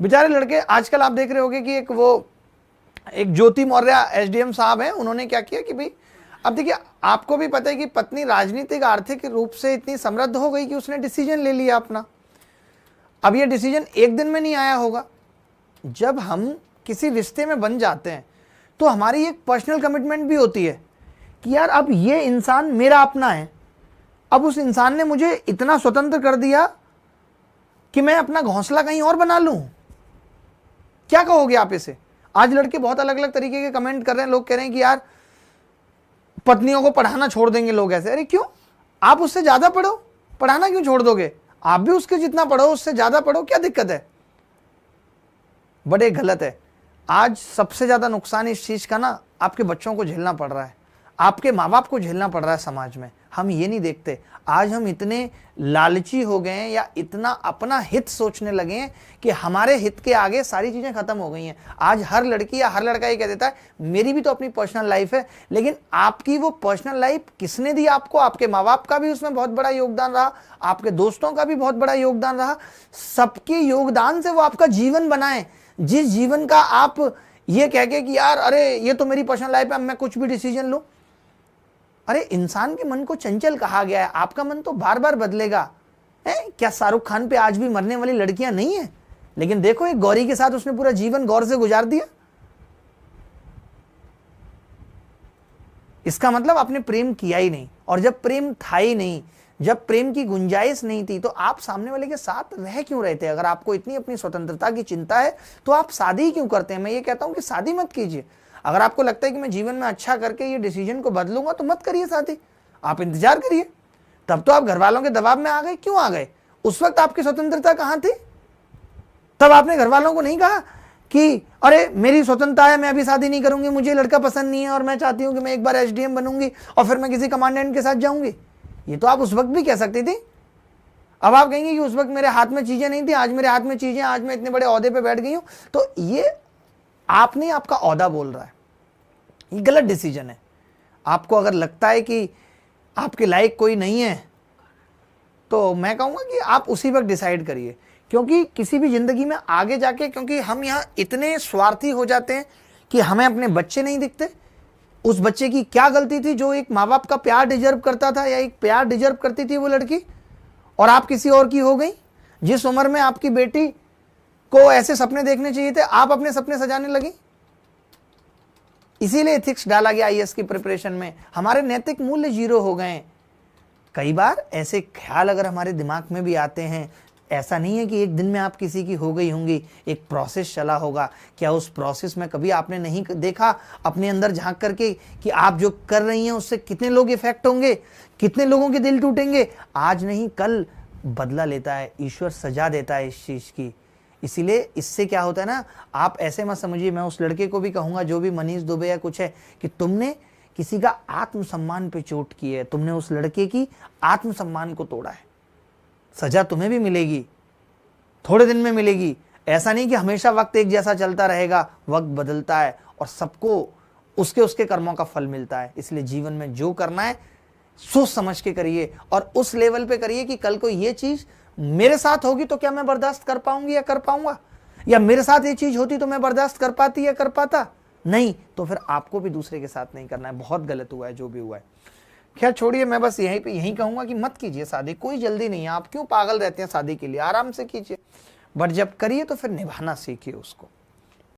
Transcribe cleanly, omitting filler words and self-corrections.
बेचारे लड़के, आजकल आप देख रहे होगे कि एक ज्योति मौर्य एसडीएम साहब हैं, उन्होंने क्या किया कि भाई, अब देखिए आपको भी पता है कि पत्नी राजनीतिक आर्थिक रूप से इतनी समृद्ध हो गई कि उसने डिसीजन ले लिया अपना। अब ये डिसीजन एक दिन में नहीं आया होगा। जब हम किसी रिश्ते में बन जाते हैं तो हमारी एक पर्सनल कमिटमेंट भी होती है कि यार अब ये इंसान मेरा अपना है। अब उस इंसान ने मुझे इतना स्वतंत्र कर दिया कि मैं अपना घोंसला कहीं और बना लूं। क्या कहोगे आप इसे? आज लड़के बहुत अलग अलग तरीके के कमेंट कर रहे हैं। लोग कह रहे हैं कि यार पत्नियों को पढ़ाना छोड़ देंगे लोग ऐसे। अरे क्यों? आप उससे ज्यादा पढ़ो, पढ़ाना क्यों छोड़ दोगे? आप भी उसके जितना पढ़ो, उससे ज्यादा पढ़ो, क्या दिक्कत है? बड़े गलत है। आज सबसे ज्यादा नुकसान इस चीज का ना आपके बच्चों को झेलना पड़ रहा है, आपके माँ बाप को झेलना पड़ रहा है समाज में। हम ये नहीं देखते। आज हम इतने लालची हो गए हैं या इतना अपना हित सोचने लगे हैं कि हमारे हित के आगे सारी चीजें खत्म हो गई हैं। आज हर लड़की या हर लड़का ये कह देता है मेरी भी तो अपनी पर्सनल लाइफ है, लेकिन आपकी वो पर्सनल लाइफ किसने दी आपको? आपके माँ बाप का भी उसमें बहुत बड़ा योगदान रहा, आपके दोस्तों का भी बहुत बड़ा योगदान रहा। सबके योगदान से वो आपका जीवन बनाए, जिस जीवन का आप ये कह के कि यार अरे ये तो मेरी पर्सनल लाइफ है, मैं कुछ भी डिसीजन लूं। अरे इंसान के मन को चंचल कहा गया है, आपका मन तो बार बार बदलेगा। क्या शाहरुख खान पे आज भी मरने वाली लड़कियां नहीं है? लेकिन देखो एक गौरी के साथ उसने पूरा जीवन गौर से गुजार दिया। इसका मतलब आपने प्रेम किया ही नहीं, और जब प्रेम था ही नहीं, जब प्रेम की गुंजाइश नहीं थी, तो आप सामने वाले के साथ रह क्यों रहे थे? अगर आपको इतनी अपनी स्वतंत्रता की चिंता है तो आप शादी क्यों करते हैं? मैं ये कहता हूं कि शादी मत कीजिए। अगर आपको लगता है कि मैं जीवन में अच्छा करके ये डिसीजन को बदलूंगा तो मत करिए शादी, आप इंतजार करिए। तब तो आप घर वालों के दबाव में आ गए। क्यों आ गए? उस वक्त आपकी स्वतंत्रता कहां थी? तब आपने घर वालों को नहीं कहा कि अरे मेरी स्वतंत्रता है, मैं अभी शादी नहीं करूंगी, मुझे लड़का पसंद नहीं है और मैं चाहती हूं कि मैं एक बार एसडीएम बनूंगी और फिर मैं किसी कमांडेंट के साथ जाऊंगी। ये तो आप उस वक्त भी कह सकती थी। अब आप कहेंगे कि उस वक्त मेरे हाथ में चीजें नहीं थी, आज मेरे हाथ में चीजें, आज मैं इतने बड़े ओहदे पे बैठ गई हूं। तो ये आपने आपका ओहदा बोल रहा है, ये गलत डिसीजन है। आपको अगर लगता है कि आपके लायक कोई नहीं है तो मैं कहूंगा कि आप उसी वक्त डिसाइड करिए, क्योंकि किसी भी जिंदगी में आगे जाके, क्योंकि हम यहाँ इतने स्वार्थी हो जाते हैं कि हमें अपने बच्चे नहीं दिखते। उस बच्चे की क्या गलती थी जो एक माँ बाप का प्यार डिजर्व करता था या एक प्यार डिजर्व करती थी वो लड़की, और आप किसी और की हो गई? जिस उम्र में आपकी बेटी को ऐसे सपने देखने चाहिए थे, आप अपने सपने सजाने लगी। इसीलिए एथिक्स डाला गया आईएएस की प्रिपरेशन में। हमारे नैतिक मूल्य जीरो हो गए। कई बार ऐसे ख्याल अगर हमारे दिमाग में भी आते हैं, ऐसा नहीं है कि एक दिन में आप किसी की हो गई होंगी, एक प्रोसेस चला होगा। क्या उस प्रोसेस में कभी आपने नहीं देखा अपने अंदर झांक करके कि आप जो कर रही हैं उससे कितने लोग इफेक्ट होंगे, कितने लोगों के दिल टूटेंगे? आज नहीं कल बदला लेता है ईश्वर, सजा देता है इस चीज की। इसीलिए इससे क्या होता है ना, आप ऐसे मत समझिए। मैं उस लड़के को भी कहूंगा जो भी मनीष दुबे या कुछ है, कि तुमने किसी का आत्मसम्मान पे चोट की है, तुमने उस लड़के की आत्मसम्मान को तोड़ा है। सजा तुम्हें भी मिलेगी, थोड़े दिन में मिलेगी। ऐसा नहीं कि हमेशा वक्त एक जैसा चलता रहेगा, वक्त बदलता है और सबको उसके उसके कर्मों का फल मिलता है। इसलिए जीवन में जो करना है सोच समझ के करिए, और उस लेवल पे करिए कि कल को ये चीज मेरे साथ होगी तो क्या मैं बर्दाश्त कर पाऊंगी या कर पाऊंगा, या मेरे साथ ये चीज होती तो मैं बर्दाश्त कर पाती या कर पाता। नहीं तो फिर आपको भी दूसरे के साथ नहीं करना है। बहुत गलत हुआ है जो भी हुआ है। खैर छोड़िए, मैं बस यही कहूंगा कि मत कीजिए शादी, कोई जल्दी नहीं है। आप क्यों पागल रहते हैं शादी के लिए? आराम से कीजिए, बट जब करिए तो फिर निभाना सीखिए उसको।